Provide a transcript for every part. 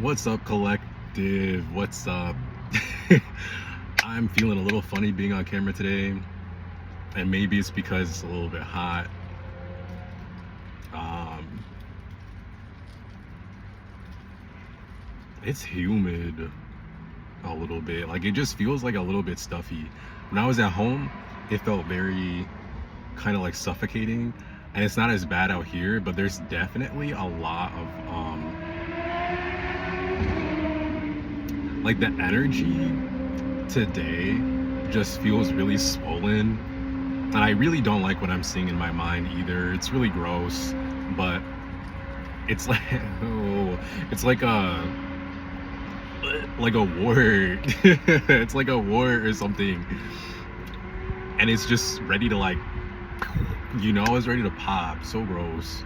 What's up, collective? What's up? I'm feeling a little funny being on camera today, and maybe it's because it's a little bit hot. Um, it's humid a little bit. Like it just feels like a little bit stuffy. When I was at home, it felt very kind of like suffocating, and it's not as bad out here, but there's definitely a lot of like the energy today just feels really swollen. And I really don't like what I'm seeing in my mind either. It's really gross, but it's like oh, it's like a wart. It's like a wart or something. And it's just ready to like it's ready to pop. So gross.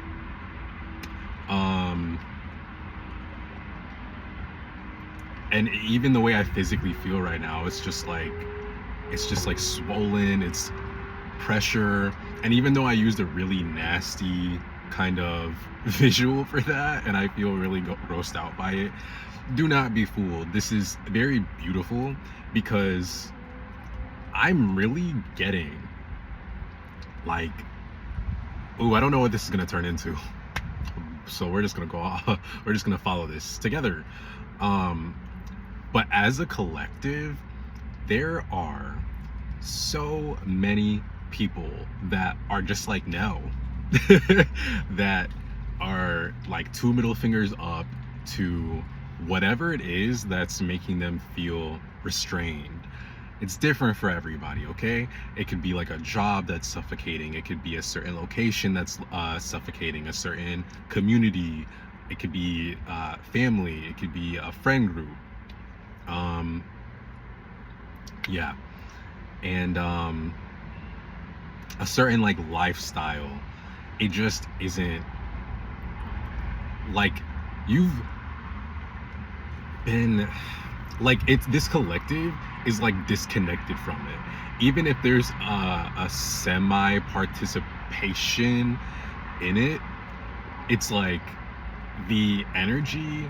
Um and even the way I physically feel right now, it's just like swollen, it's pressure. And even though I used a really nasty kind of visual for that and I feel really grossed out by it, do not be fooled. This is very beautiful because I'm really getting like, ooh, I don't know what this is gonna turn into. So we're just gonna we're just gonna follow this together. Um, but as a collective, there are so many people that are just like no, that are like two middle fingers up to whatever it is that's making them feel restrained. It's different for everybody, okay? It could be like a job that's suffocating. It could be a certain location that's suffocating, a certain community. It could be family. It could be a friend group. Um, yeah. And a certain like lifestyle. It just isn't like you've been like it's this collective is like disconnected from it, even if there's a semi participation in it. It's like the energy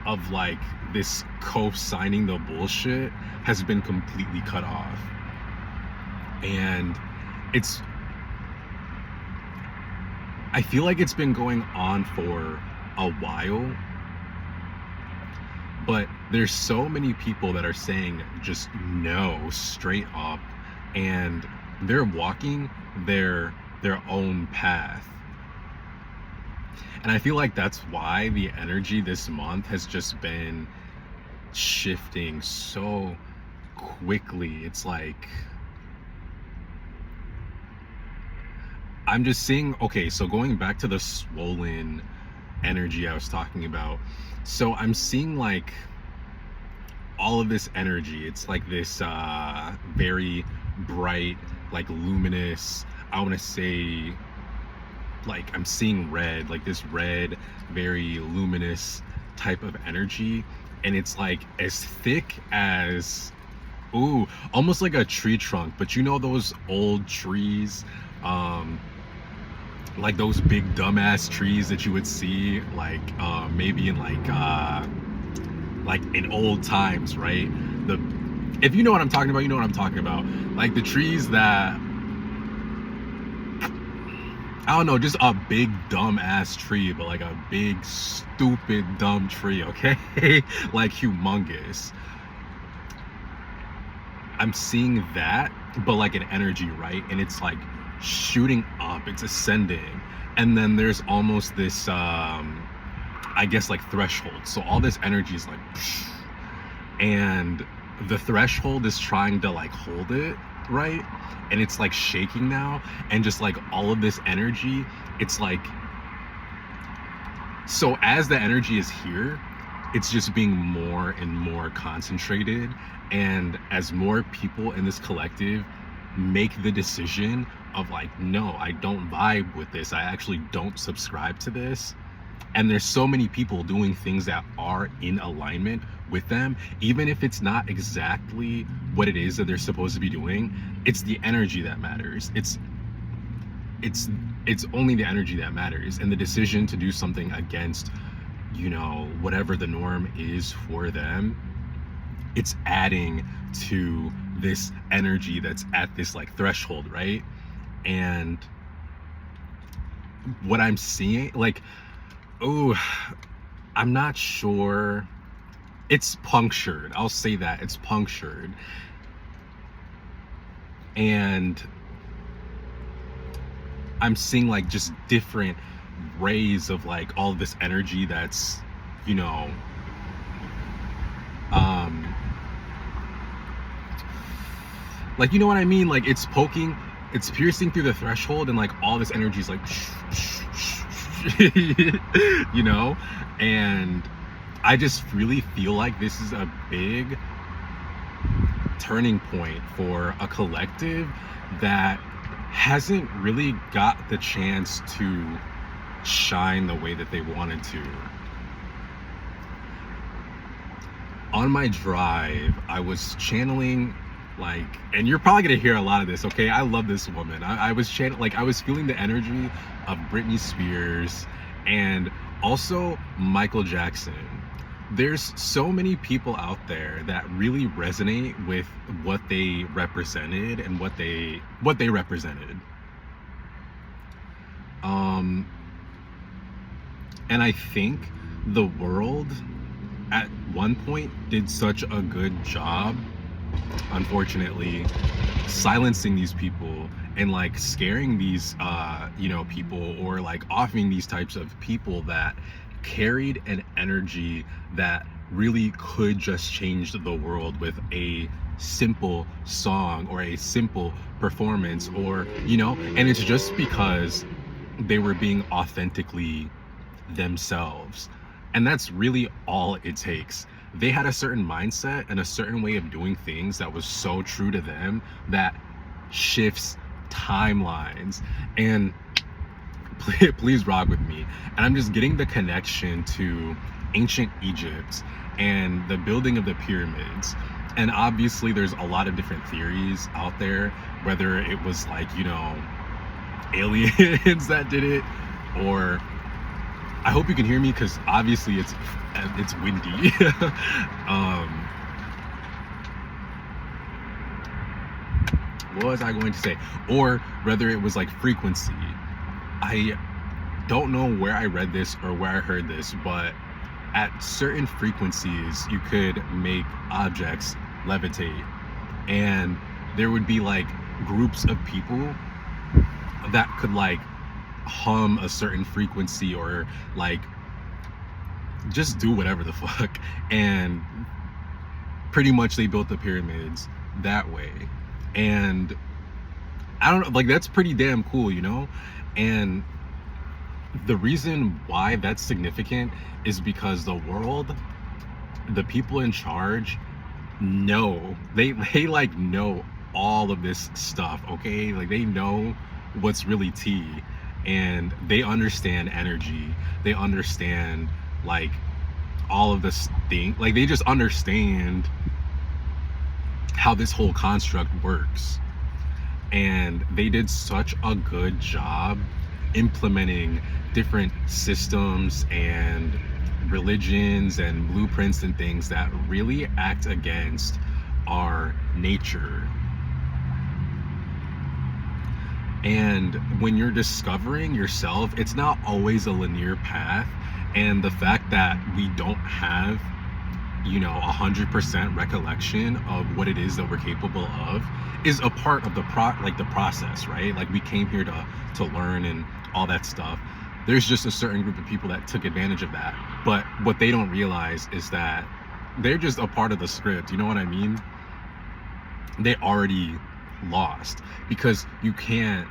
of like this co-signing the bullshit has been completely cut off. And it's I feel like it's been going on for a while, but there's so many people that are saying just no straight up, and they're walking their own path. And I feel like that's why the energy this month has just been shifting so quickly. It's like I'm just seeing, okay, so going back to the swollen energy I was talking about. So I'm seeing like all of this energy. It's like this very bright, like luminous, I want to say, like I'm seeing red, like this red, very luminous type of energy. And it's like as thick as, ooh, almost like a tree trunk. But you know those old trees, um, like those big dumbass trees that you would see maybe in like in old times, right? The If you know what I'm talking about, you know what I'm talking about. Like the trees that, I don't know, just a big dumb ass tree, but like a big stupid dumb tree, okay? Like humongous. I'm seeing that, but like an energy, right? And it's like shooting up, it's ascending. And then there's almost this I guess like threshold. So all this energy is like and the threshold is trying to like hold it, right? And it's like shaking now, and just like all of this energy, it's like, so as the energy is here, it's just being more and more concentrated. And as more people in this collective make the decision of like, no, I don't vibe with this, I actually don't subscribe to this, and there's so many people doing things that are in alignment with them, even if it's not exactly what it is that they're supposed to be doing, it's the energy that matters. It's only the energy that matters. And the decision to do something against whatever the norm is for them, it's adding to this energy that's at this like threshold, right? And what I'm seeing, like, oh, I'm not sure. It's punctured. I'll say that. It's punctured. And I'm seeing like just different rays of like all of this energy that's, you know, um like, you know what I mean? Like it's piercing through the threshold, and like all this energy is like you know? And I just really feel like this is a big turning point for a collective that hasn't really got the chance to shine the way that they wanted to. On my drive, I was channeling, like, and you're probably gonna hear a lot of this, okay? I love this woman. I was I was feeling the energy of Britney Spears and also Michael Jackson. There's so many people out there that really resonate with what they represented and what they represented. And I think the world at one point did such a good job, unfortunately, silencing these people and like scaring these people, or like offing these types of people that carried an energy that really could just change the world with a simple song or a simple performance, or and it's just because they were being authentically themselves. And that's really all it takes. They had a certain mindset and a certain way of doing things that was so true to them that shifts timelines. And please rock with me. And I'm just getting the connection to ancient Egypt and the building of the pyramids. And obviously there's a lot of different theories out there, whether it was like, aliens that did it, or I hope you can hear me because obviously it's windy. What was I going to say? Or whether it was like frequency. I don't know where I read this or where I heard this, but at certain frequencies you could make objects levitate, and there would be like groups of people that could like hum a certain frequency, or like just do whatever the fuck, and pretty much they built the pyramids that way. And I don't know, like, that's pretty damn cool, and the reason why that's significant is because the world, the people in charge, they like know all of this stuff, okay? Like, they know what's really tea, and they understand energy. They understand like all of this thing. Like, they just understand how this whole construct works. And they did such a good job implementing different systems and religions and blueprints and things that really act against our nature. And when you're discovering yourself, it's not always a linear path. And the fact that we don't have 100% recollection of what it is that we're capable of is a part of the process, right? Like, we came here to learn and all that stuff. There's just a certain group of people that took advantage of that, but what they don't realize is that they're just a part of the script. You know what I mean? They already lost, because you can't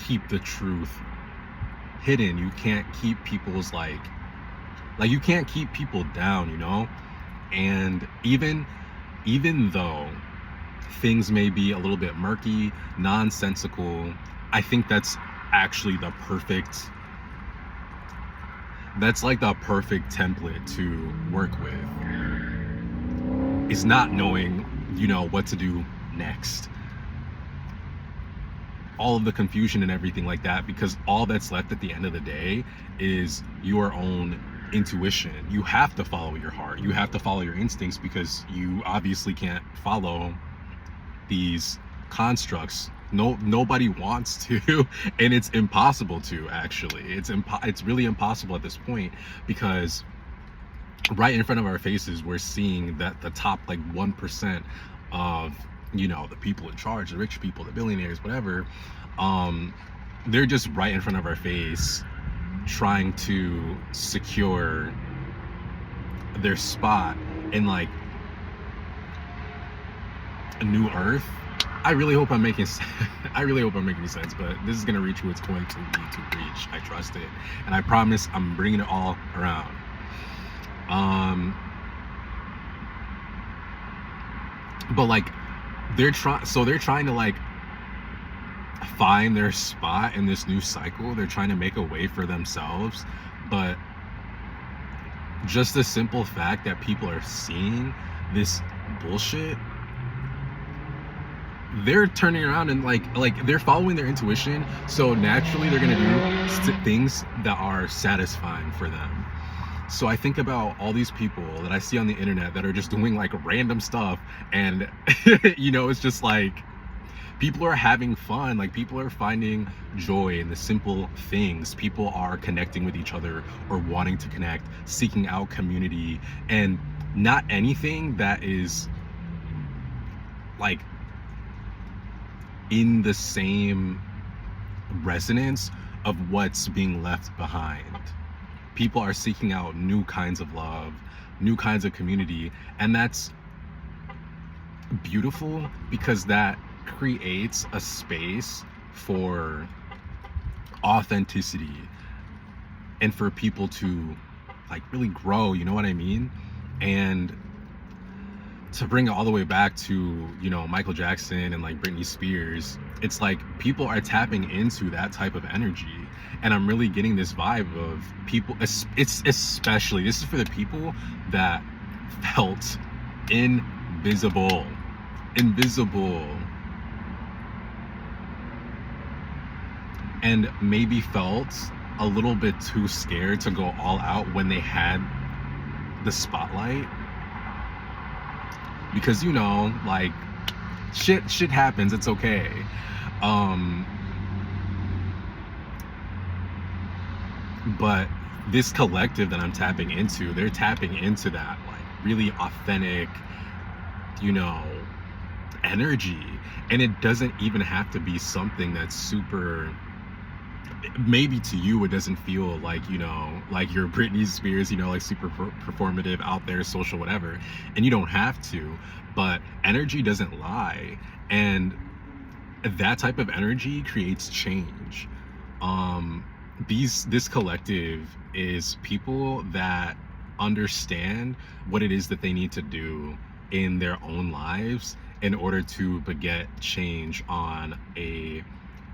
keep the truth hidden. You can't keep people's like you can't keep people down, and even though things may be a little bit murky, nonsensical, I think that's actually the perfect template to work with, is not knowing what to do next, all of the confusion and everything like that, because all that's left at the end of the day is your own intuition. You have to follow your heart. You have to follow your instincts, because you obviously can't follow these constructs. Nobody wants to, and it's impossible to, actually. It's really impossible at this point, because right in front of our faces we're seeing that the top like 1% of, you know, the people in charge, the rich people, the billionaires, whatever, they're just right in front of our face trying to secure their spot in like a new earth. I really hope I'm making I really hope I'm making sense, but this is gonna reach who it's going to be to reach. I trust it, and I promise I'm bringing it all around. But like they're trying to like find their spot in this new cycle. They're trying to make a way for themselves, but just the simple fact that people are seeing this bullshit, they're turning around and like they're following their intuition, so naturally they're gonna do things that are satisfying for them. So I think about all these people that I see on the internet that are just doing like random stuff, and you know, it's just like people are having fun. Like, people are finding joy in the simple things. People are connecting with each other, or wanting to connect, seeking out community, and not anything that is like in the same resonance of what's being left behind. People are seeking out new kinds of love, new kinds of community, and that's beautiful, because that creates a space for authenticity and for people to like really grow, you know what I mean? And to bring it all the way back to, you know, Michael Jackson and like Britney Spears, it's like people are tapping into that type of energy. And I'm really getting this vibe of people, it's especially, this is for the people that felt invisible, and maybe felt a little bit too scared to go all out when they had the spotlight. Because, you know, like shit happens, it's okay. But this collective that I'm tapping into, they're tapping into that like really authentic, you know, energy. And it doesn't even have to be something that's super, maybe to you it doesn't feel like, you know, like you're Britney Spears, you know, like super performative, out there, social, whatever, and you don't have to, but energy doesn't lie, and that type of energy creates change. This collective is people that understand what it is that they need to do in their own lives in order to beget change on a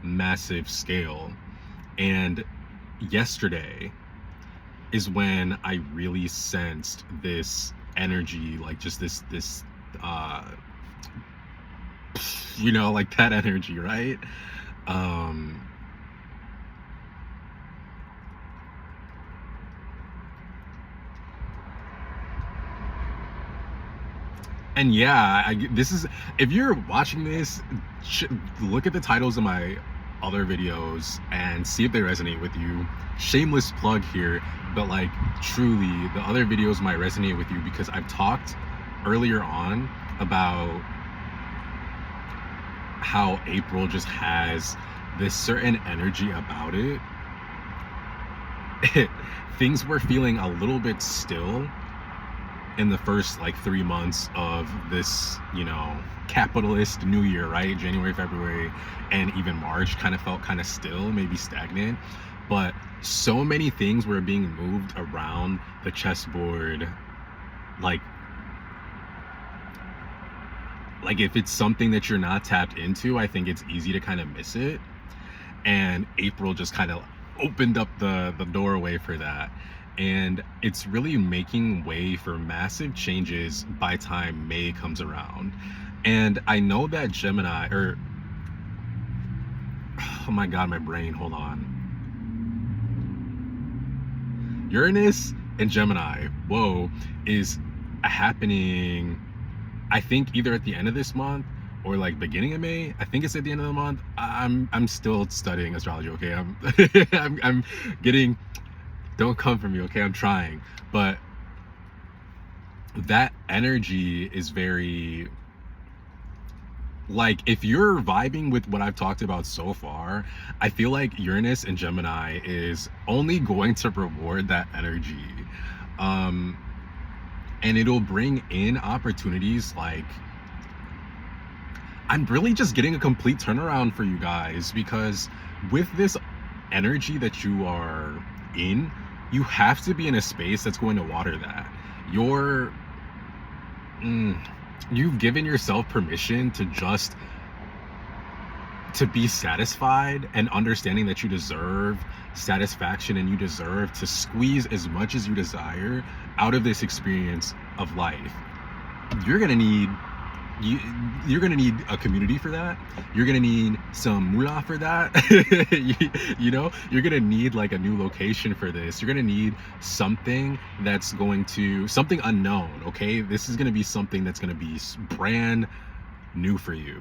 massive scale. And yesterday is when I really sensed this energy, like just this you know, like that energy, right? And yeah, this is, if you're watching this, look at the titles of my other videos and see if they resonate with you. Shameless plug here, but like truly the other videos might resonate with you, because I've talked earlier on about how April just has this certain energy about it. Things were feeling a little bit still in the first like 3 months of this, you know, capitalist new year, right? January, February, and even March kind of felt kind of still, maybe stagnant, but so many things were being moved around the chessboard. Like if it's something that you're not tapped into, I think it's easy to kind of miss it. And April just kind of opened up the doorway for that. And it's really making way for massive changes by time May comes around. And I know that Gemini, or oh my god, my brain, hold on. Uranus and Gemini, whoa, is happening, I think either at the end of this month or like beginning of May. I think it's at the end of the month. I'm still studying astrology, okay? I'm getting, don't come for me, okay? I'm trying. But that energy is very, like, if you're vibing with what I've talked about so far, I feel like Uranus and Gemini is only going to reward that energy. Um, and it'll bring in opportunities. Like, I'm really just getting a complete turnaround for you guys, because with this energy that you are in, you have to be in a space that's going to water that. You're, you've given yourself permission to just to be satisfied, and understanding that you deserve satisfaction and you deserve to squeeze as much as you desire out of this experience of life. You're gonna need, you're gonna need a community for that. You're gonna need some moolah for that. You know, you're gonna need like a new location for this. You're gonna need something that's going to, something unknown, okay? This is gonna be something that's gonna be brand new for you.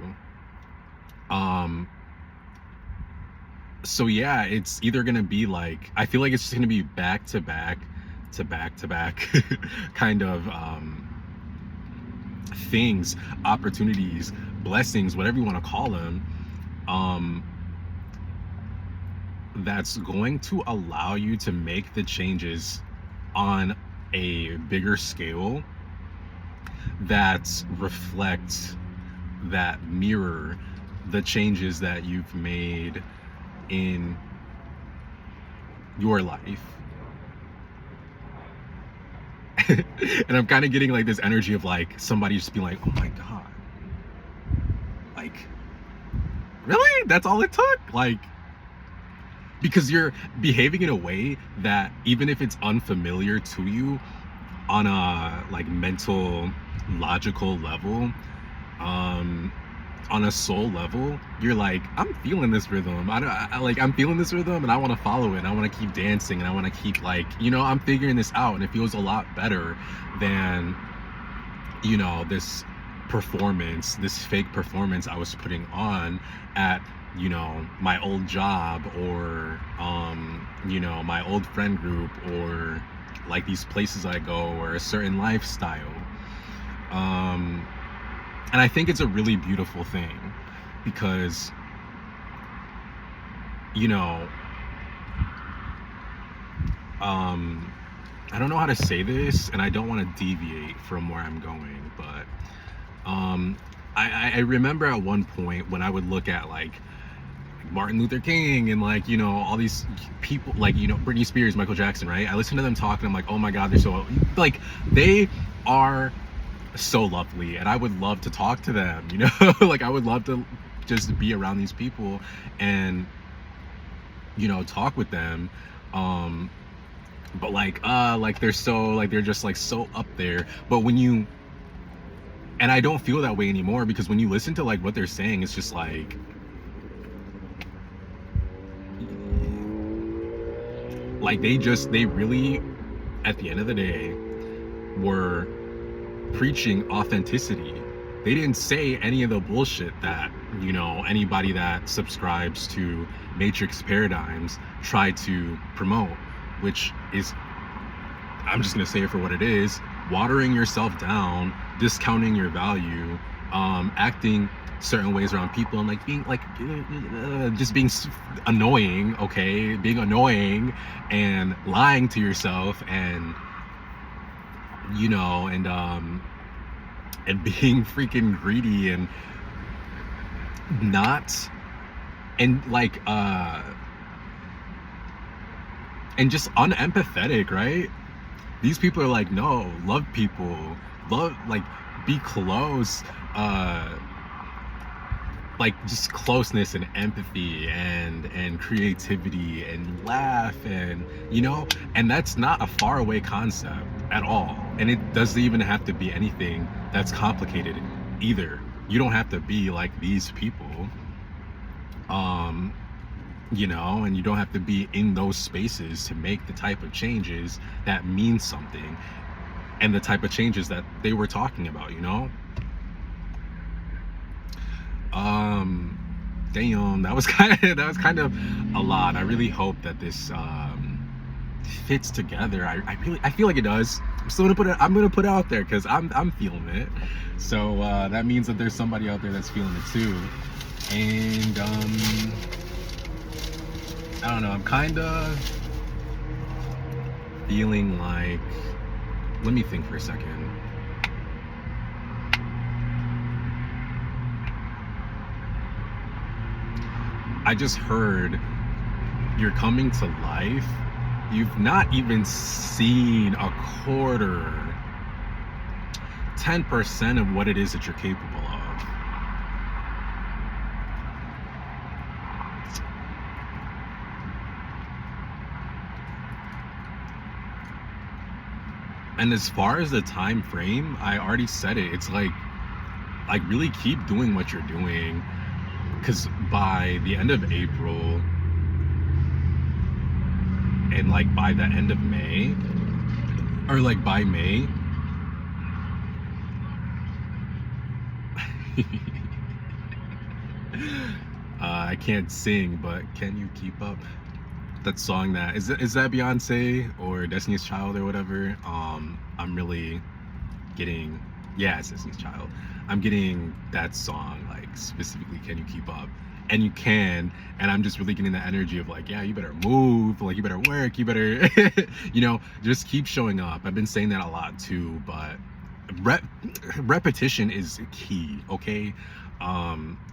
So yeah, it's either gonna be like, I feel like it's just gonna be back to back to back to back kind of things, opportunities, blessings, whatever you want to call them, that's going to allow you to make the changes on a bigger scale that reflect, that mirror the changes that you've made in your life. And I'm kind of getting like this energy of like somebody just being like, oh my god, like, really, that's all it took? Like, because you're behaving in a way that, even if it's unfamiliar to you on a like mental, logical level, on a soul level, you're like, I'm feeling this rhythm. I'm feeling this rhythm, and I want to follow it. And I want to keep dancing, and I want to keep, like, you know, I'm figuring this out, and it feels a lot better than, you know, this performance, this fake performance I was putting on at, you know, my old job, or you know, my old friend group, or like these places I go, or a certain lifestyle. And I think it's a really beautiful thing, because, you know, I don't know how to say this, and I don't want to deviate from where I'm going, but I remember at one point when I would look at like Martin Luther King and, like, you know, all these people, like, you know, Britney Spears, Michael Jackson, right? I listen to them talk and I'm like, oh my god, they're so, like, they are so lovely, and I would love to talk to them, you know. Like, I would love to just be around these people and, you know, talk with them. But like they're so, like, they're just like so up there. But when you, and I don't feel that way anymore, because when you listen to like what they're saying, it's just like, they really, at the end of the day, were preaching authenticity. They didn't say any of the bullshit that, you know, anybody that subscribes to matrix paradigms try to promote, which is, I'm just gonna say it for what it is: watering yourself down, discounting your value, acting certain ways around people, and like being like just being annoying, okay, being annoying, and lying to yourself, and, you know, and being freaking greedy, and not, and like and just unempathetic, right? These people are like, no, love people, love, like, be close, like, just closeness and empathy and creativity and laugh, and, you know, and that's not a faraway concept at all. And it doesn't even have to be anything that's complicated either. You don't have to be like these people. you know, and you don't have to be in those spaces to make the type of changes that mean something, and the type of changes that they were talking about, you know. um Damn, that was kind of a lot. I really hope that this fits together. I feel like it does. I'm gonna put it out there because I'm feeling it. So that means that there's somebody out there that's feeling it too. And I don't know, I'm kind of feeling like, let me think for a second. I just heard you're coming to life. You've not even seen a quarter, 10% of what it is that you're capable of. And as far as the time frame, I already said it. It's like really keep doing what you're doing, because by the end of April and like by the end of May, or like by May, I can't sing, but can you keep up? That song, that is that Beyonce or Destiny's Child or whatever. I'm really getting, yeah, it's Destiny's Child. I'm getting that song, like specifically, can you keep up? And you can, and I'm just really getting the energy of like, yeah, you better move, like you better work, you better you know, just keep showing up. I've been saying that a lot too, but repetition is key, okay?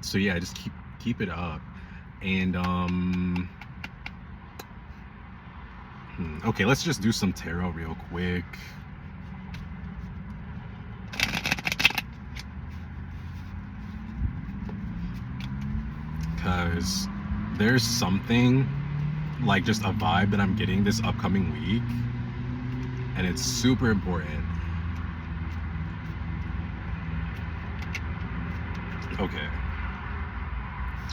So yeah, just keep it up. And okay, let's just do some tarot real quick. Because there's something, like just a vibe that I'm getting this upcoming week, and it's super important. Okay.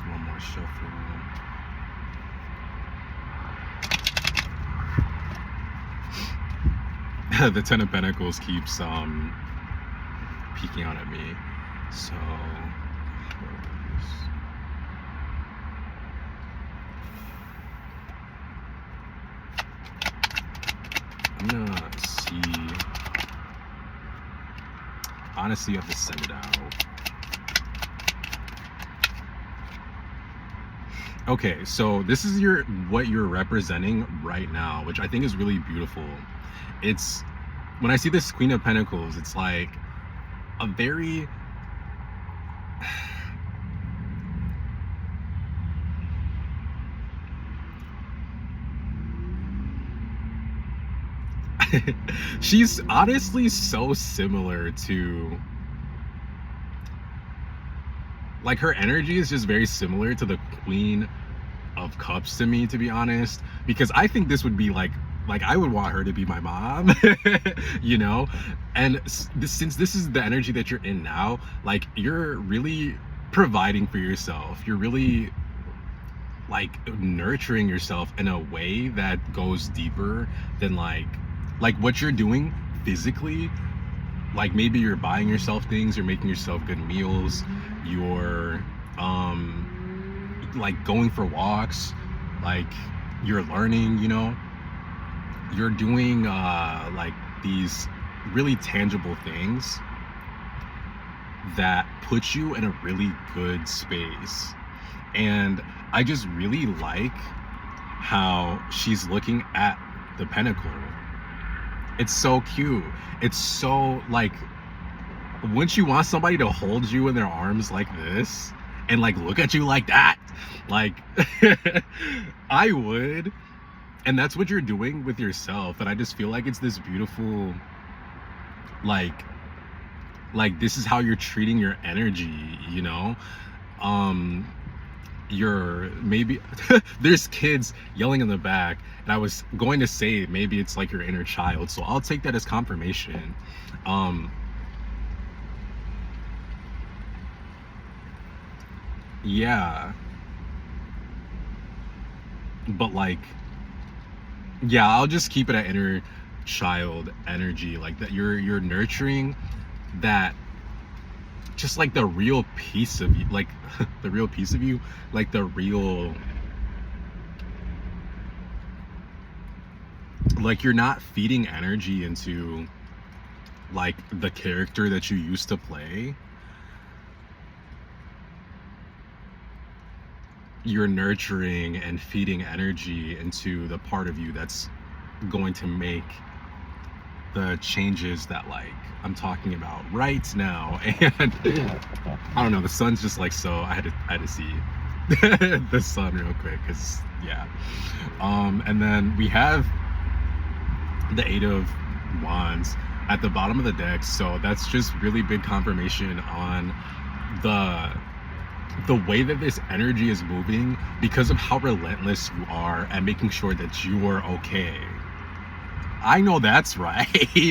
One more shuffle. The Ten of Pentacles keeps peeking out at me. So I'm gonna see. Honestly, you have to send it out. Okay, so this is what you're representing right now, which I think is really beautiful. It's, when I see this Queen of Pentacles, it's like a very she's honestly so similar to, like, her energy is just very similar to the Queen of Cups to me, to be honest, because I think this would be like I would want her to be my mom, you know. And since this is the energy that you're in now, like, you're really providing for yourself, you're really like nurturing yourself in a way that goes deeper than like what you're doing physically. Like, maybe you're buying yourself things, you're making yourself good meals, you're like going for walks, like you're learning, you know, you're doing like these really tangible things that put you in a really good space. And I just really like how she's looking at the pentacle. It's so cute. It's so like, wouldn't you want somebody to hold you in their arms like this and like look at you like that? Like I would. And that's what you're doing with yourself. And I just feel like it's this beautiful, like this is how you're treating your energy, you know. You're maybe there's kids yelling in the back, and I was going to say maybe it's like your inner child, so I'll take that as confirmation. Yeah, but like, yeah, I'll just keep it at inner child energy, like that you're nurturing that, just like the real piece of you, like the real piece of you, like the real, like you're not feeding energy into like the character that you used to play. You're nurturing and feeding energy into the part of you that's going to make the changes that like I'm talking about right now. And I don't know, the sun's just like, so I had to see the sun real quick, because yeah. And then we have the Eight of Wands at the bottom of the deck, so that's just really big confirmation on the way that this energy is moving, because of how relentless you are at making sure that you are okay. I know that's right.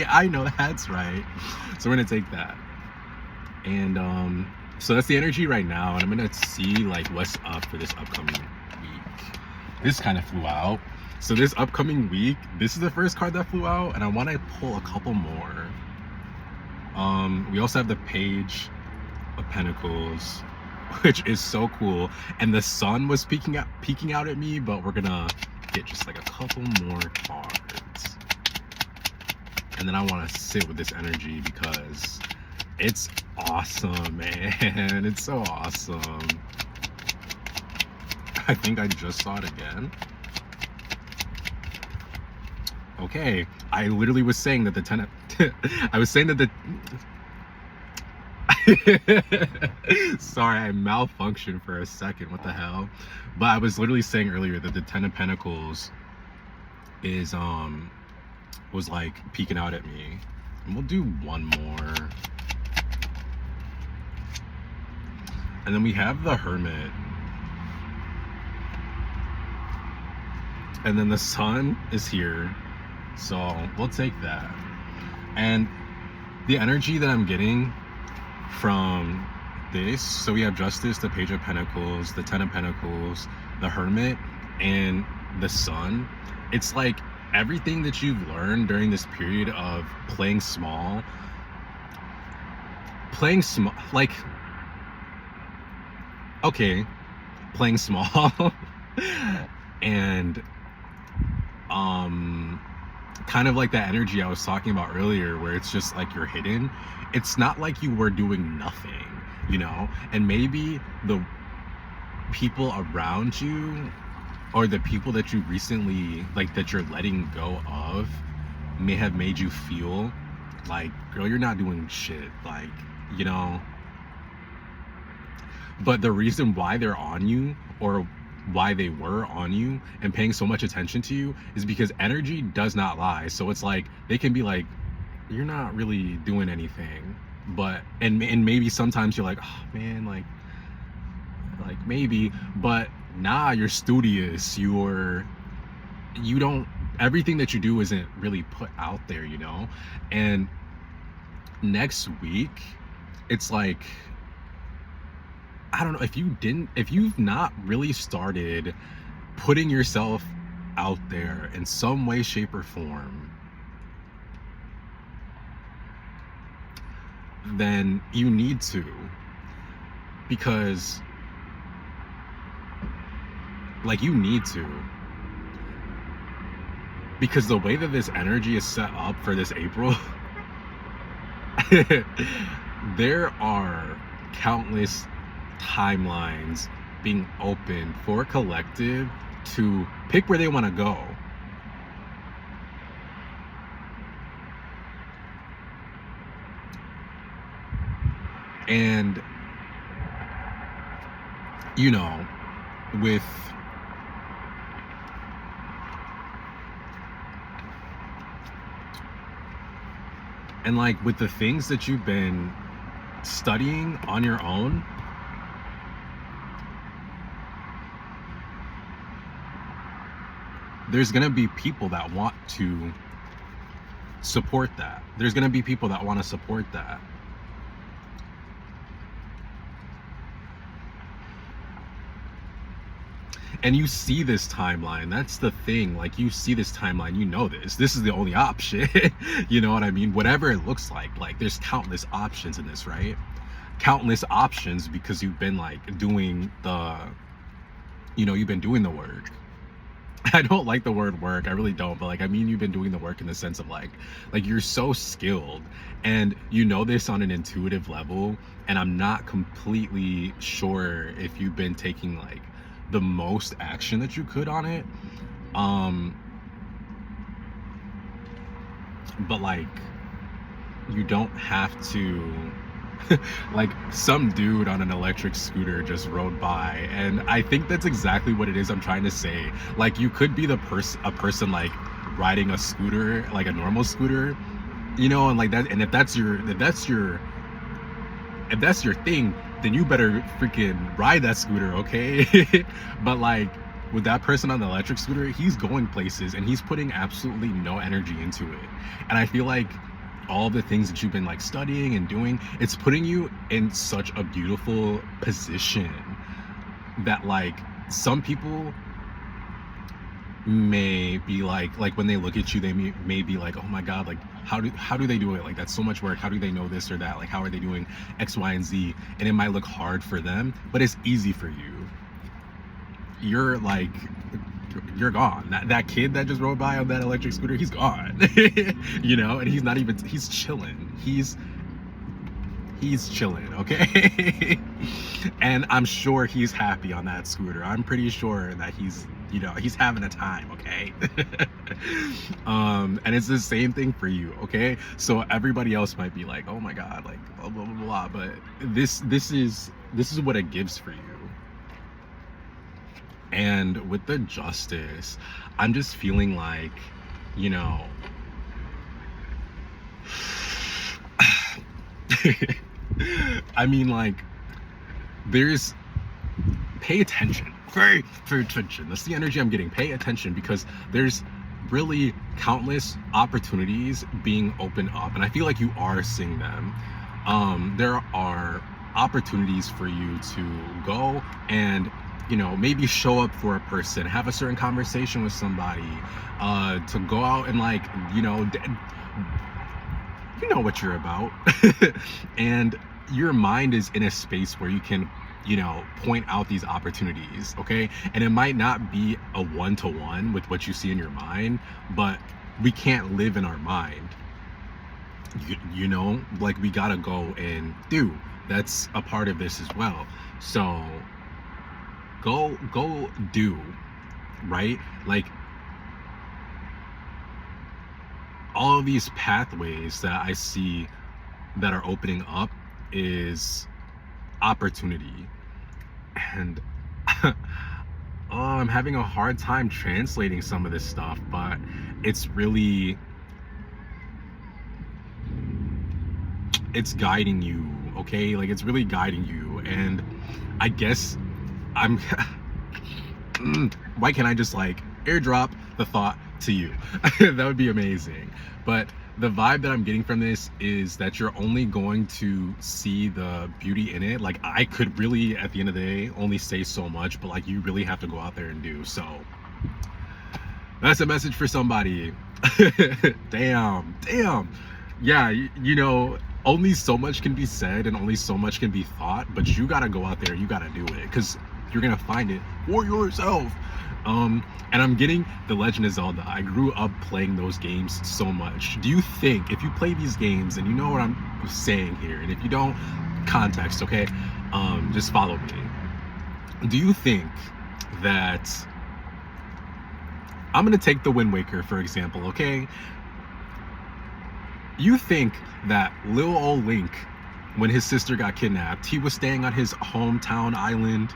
I know that's right. So we're gonna take that. And so that's the energy right now, and I'm gonna see like what's up for this upcoming week. This kind of flew out. So this upcoming week, this is the first card that flew out, and I want to pull a couple more. We also have the Page of Pentacles, which is so cool, and the sun was peeking out at me, but we're gonna get just like a couple more cards, and then I want to sit with this energy because it's awesome, man. It's so awesome. I think I just saw it again. Okay, I literally was saying that the ten I was saying that the sorry, I malfunctioned for a second. What the hell? But I was literally saying earlier that the Ten of Pentacles is was like peeking out at me. And we'll do one more. And then we have the Hermit. And then the Sun is here. So we'll take that. And the energy that I'm getting from this, so we have Justice, the Page of Pentacles, the Ten of Pentacles, the Hermit, and the Sun. It's like everything that you've learned during this period of playing small, like, okay, playing small and kind of like that energy I was talking about earlier, where it's just like you're hidden. It's not like you were doing nothing, you know? And maybe the people around you, or the people that you recently, like, that you're letting go of, may have made you feel like, girl, you're not doing shit, like, you know? But the reason why they're on you, or why they were on you and paying so much attention to you, is because energy does not lie. So it's like they can be like, you're not really doing anything, but and maybe sometimes you're like, oh man, like maybe, but nah, you're studious, you don't, everything that you do isn't really put out there, you know? And next week, it's like, I don't know, if you've not really started putting yourself out there in some way, shape, or form, then you need to, because like you need to, because the way that this energy is set up for this April, there are countless timelines being open for a collective to pick where they want to go. And you know, with and like with the things that you've been studying on your own, there's gonna be people that want to support that. There's gonna be people that want to support that. And you see this timeline. That's the thing. Like, you see this timeline, you know this is the only option. You know what I mean? Whatever it looks like there's countless options in this, right? Countless options, because you've been like doing the, you've been doing the work. I don't like the word work, I really don't, but like, I mean, you've been doing the work in the sense of like you're so skilled, and you know this on an intuitive level. And I'm not completely sure if you've been taking like the most action that you could on it. um but like, you don't have to. Like, some dude on an electric scooter just rode by, and I think that's exactly what it is I'm trying to say. Like, you could be a person like riding a scooter, like a normal scooter, and like that. And if that's your thing, then you better freaking ride that scooter, okay? But like, with that person on the electric scooter, he's going places and he's putting absolutely no energy into it. And I feel like all the things that you've been like studying and doing, it's putting you in such a beautiful position that like some people may be like when they look at you, they may be like, oh my god, like how do they do it? Like, that's so much work. How do they know this or that? Like, how are they doing X, Y, and Z? And it might look hard for them, but it's easy for you. You're like, you're gone. That kid that just rode by on that electric scooter, he's gone. And he's chilling. He's chilling, okay? And I'm sure he's happy on that scooter. I'm pretty sure that he's having a time, okay? And it's the same thing for you, okay? So everybody else might be like, oh my god, like blah blah blah blah, but this is what it gives for you. And with the justice, I'm just feeling like, I mean, like, pay attention. Very, very attention. That's the energy I'm getting. Pay attention, because there's really countless opportunities being opened up. And I feel like you are seeing them. There are opportunities for you to go and, maybe show up for a person, have a certain conversation with somebody, to go out and like, you know what you're about. And your mind is in a space where you can, point out these opportunities, okay? And it might not be a one-to-one with what you see in your mind, but we can't live in our mind. Like, we gotta go and do. That's a part of this as well. So go do, right? Like, all of these pathways that I see that are opening up is opportunity. And I'm having a hard time translating some of this stuff, but it's guiding you, okay? Like, it's really guiding you. And I guess I'm why can't I just like airdrop the thought to you? That would be amazing. But the vibe that I'm getting from this is that you're only going to see the beauty in it. Like, I could really, at the end of the day, only say so much, but like, you really have to go out there and do. So that's a message for somebody. Damn. Yeah, only so much can be said and only so much can be thought, but you gotta go out there, you gotta do it, because you're gonna find it for yourself. And I'm getting The Legend of Zelda. I grew up playing those games so much. Do you think, if you play these games, and you know what I'm saying here, and if you don't, context, okay? Just follow me. Do you think that, I'm gonna take the Wind Waker for example, okay? You think that little old Link, when his sister got kidnapped, he was staying on his hometown island,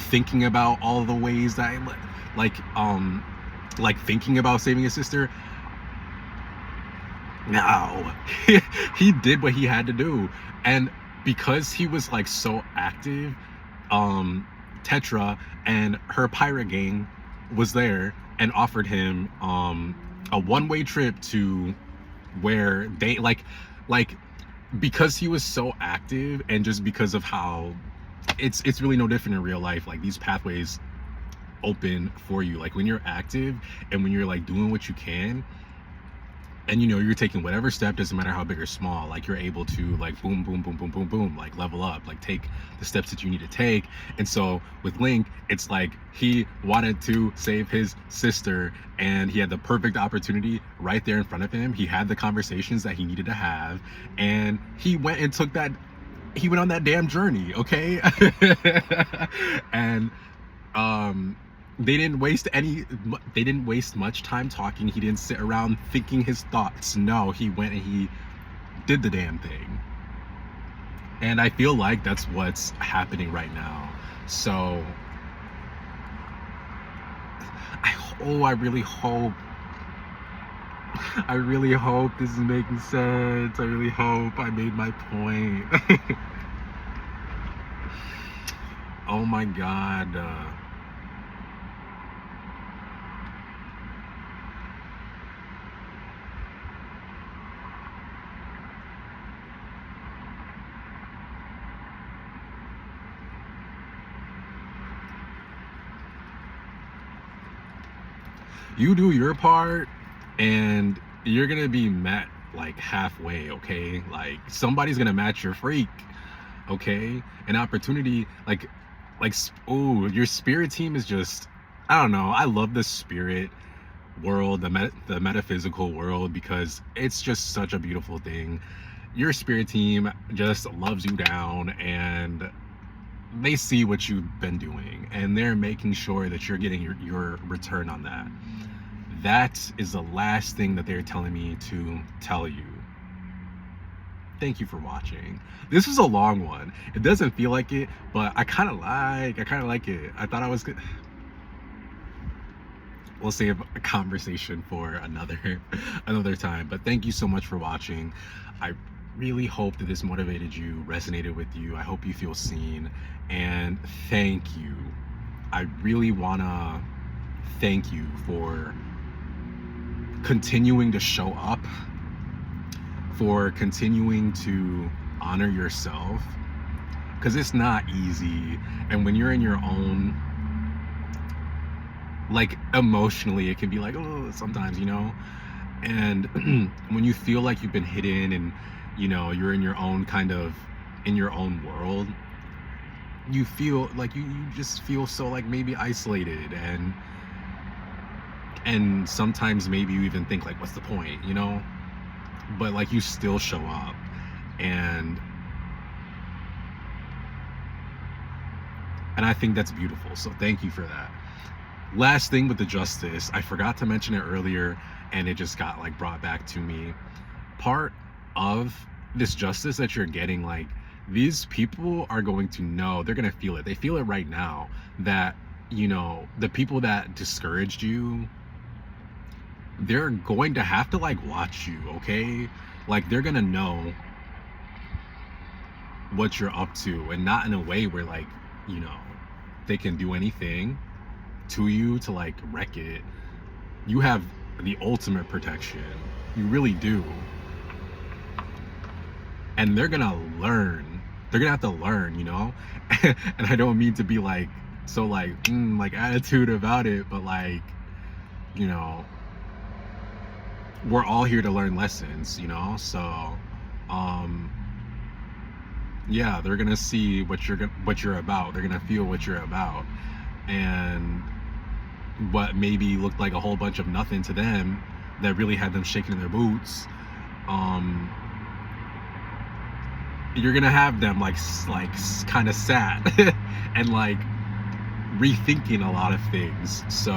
thinking about all the ways that, like thinking about saving his sister? No. He did what he had to do. And because he was like so active, Tetra and her pirate gang was there and offered him a one-way trip to where they like because he was so active, and just because of how it's really no different in real life. Like, these pathways open for you. Like when you're active and when you're like doing what you can, and you know you're taking whatever step, doesn't matter how big or small, like you're able to like boom boom boom boom boom boom, like level up, like take the steps that you need to take. And so with Link, it's like he wanted to save his sister and he had the perfect opportunity right there in front of him. He had the conversations that he needed to have, and he went and took that, he went on that damn journey, okay? And they didn't waste much time talking. He didn't sit around thinking his thoughts. No, he went and he did the damn thing. And I feel like that's what's happening right now. So I really hope this is making sense. I really hope I made my point. Oh my God. You do your part and you're gonna be met like halfway, okay? Like somebody's gonna match your freak, okay? An opportunity oh, your spirit team is just, I don't know, I love the spirit world, the metaphysical world, because it's just such a beautiful thing. Your spirit team just loves you down, and they see what you've been doing, and they're making sure that you're getting your return on that. That is the last thing that they're telling me to tell you. Thank you for watching. This was a long one. It doesn't feel like it, but I kind of like it. I thought I was good. We'll save a conversation for another time. But thank you so much for watching. I really hope that this motivated you, resonated with you. I hope you feel seen, and thank you. I really wanna thank you for continuing to show up, for continuing to honor yourself, because it's not easy. And when you're in your own, like emotionally, it can be like, oh, sometimes, you know. And when you feel like you've been hidden and, you know, you're in your own kind of, in your own world, you feel like you just feel so like maybe isolated, and sometimes maybe you even think like, what's the point, you know? But like you still show up, and I think that's beautiful. So thank you for that. Last thing with the justice, I forgot to mention it earlier, and it just got like brought back to me. Part of this justice that you're getting, like these people are going to know, they're going to feel it. They feel it right now that, you know, the people that discouraged you, they're going to have to like watch you, okay? Like they're going to know what you're up to, and not in a way where like, you know, they can do anything to you to like wreck it. You have the ultimate protection. You really do. And they're gonna learn. They're gonna have to learn, you know? And I don't mean to be like so like like attitude about it, but like, you know, we're all here to learn lessons, you know? So yeah, they're gonna see what you're about. They're gonna feel what you're about. And what maybe looked like a whole bunch of nothing to them, that really had them shaking in their boots, you're gonna have them like kind of sad and like rethinking a lot of things. So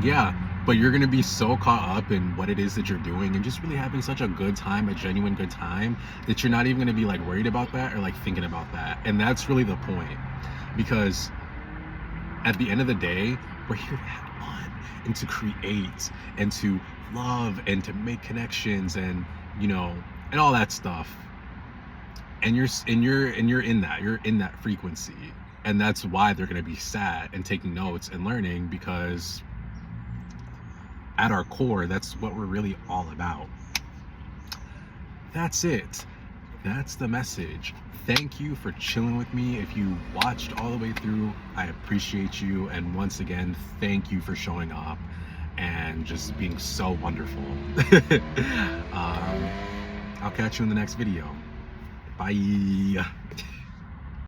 yeah, but you're gonna be so caught up in what it is that you're doing and just really having such a good time, a genuine good time, that you're not even gonna be like worried about that or like thinking about that. And that's really the point, because at the end of the day, we're here to have fun and to create and to love and to make connections, and you know, and all that stuff. And you're in that frequency, and that's why they're gonna be sad and taking notes and learning, because at our core, that's what we're really all about. That's it. That's the message. thank you for chilling with me. If you watched all the way through, I appreciate you. And once again, thank you for showing up and just being so wonderful. I'll catch you in the next video. Bye.